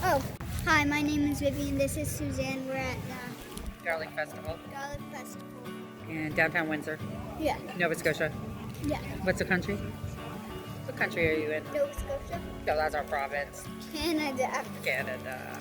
Oh, hi, my name is Vivian. This is Suzanne. We're at Garlic Festival Garlic Festival. in downtown Windsor, Yeah, Nova Scotia. yeah. What's the country? What country are you in? Nova Scotia. No, that's our province. Canada. Canada.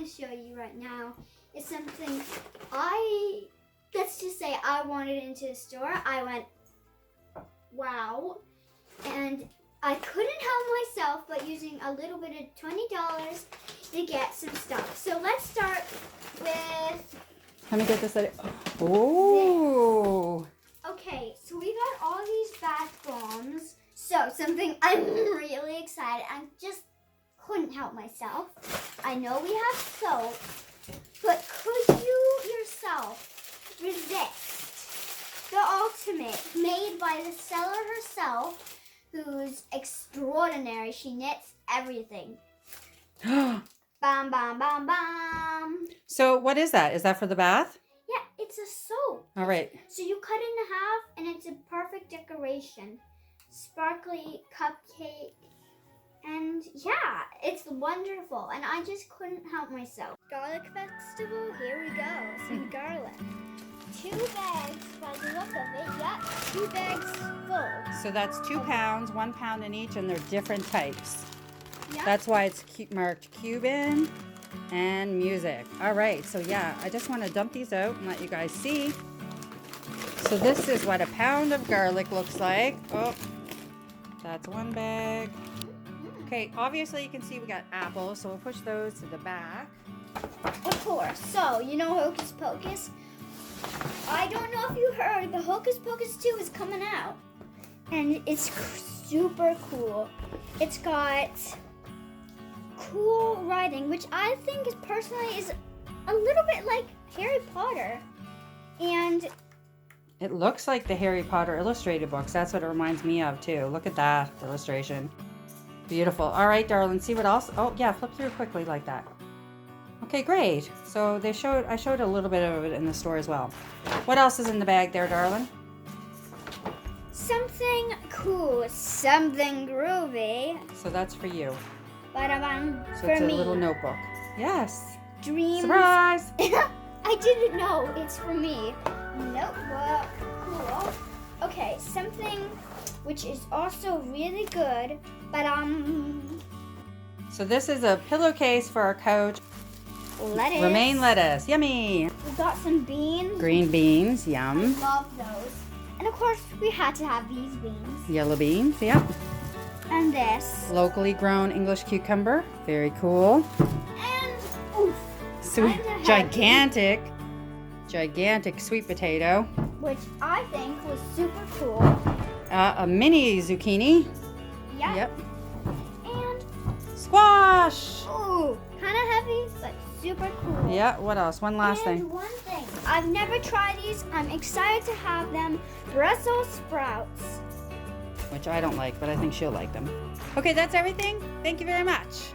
to show you right now is something let's just say I wanted into the store. I went, wow. And I couldn't help myself but using a little bit of $20 to get some stuff. So let's start with... Let me get this. Oh. Okay, so we got all these bath bombs. So something I'm really excited. I just couldn't help myself. I know we have soap, but could you yourself resist the ultimate made by the seller herself, who's extraordinary? She knits everything. Bam, bam, bam, bam. So what is that? Is that for the bath? Yeah, it's a soap. All right. So you cut it in half, and it's a perfect decoration. Sparkly cupcake. And yeah, it's wonderful. And I just couldn't help myself. Garlic festival, here we go. Some garlic. 2 bags by the look of it. Yep, 2 bags full. So that's 2 pounds, 1 pound in each, and they're different types. Yep. That's why it's marked Cuban and music. All right, so yeah, I just want to dump these out and let you guys see. So this is what a pound of garlic looks like. Oh, that's 1 bag. Okay, obviously you can see we got apples, so we'll push those to the back. Of course. So, you know Hocus Pocus? I don't know if you heard, but Hocus Pocus 2 is coming out. And it's super cool. It's got cool writing, which I think is personally is a little bit like Harry Potter. And It looks like the Harry Potter illustrated books. That's what it reminds me of too. Look at that illustration. Beautiful. All right, darling, see what else? Oh, yeah, flip through quickly like that. Okay, great. So I showed a little bit of it in the store as well. What else is in the bag there, darling? something cool, something groovy. So that's for you. Ba-da-bam, So for it's a me. little notebook. Yes. Dreams. Surprise! I didn't know it's for me. Notebook. Cool. Okay, something which is also really good, but So this is a pillowcase for our couch. lettuce. Romaine lettuce. Yummy. We got some beans. Green beans. I Yum. love those. And of course, we had to have these beans. Yellow beans. Yep. And this. Locally grown English cucumber. Very cool. And oof. Sweet, Kinda heavy. gigantic sweet potato. Which I think was super cool. A mini zucchini. Yep. Yep. And Squash. ooh, kind of heavy, but super cool. Yeah. What else? One last And thing. one thing. I've never tried these. I'm excited to have them. Brussels sprouts. Which I don't like, but I think she'll like them. Okay, that's everything. Thank you very much.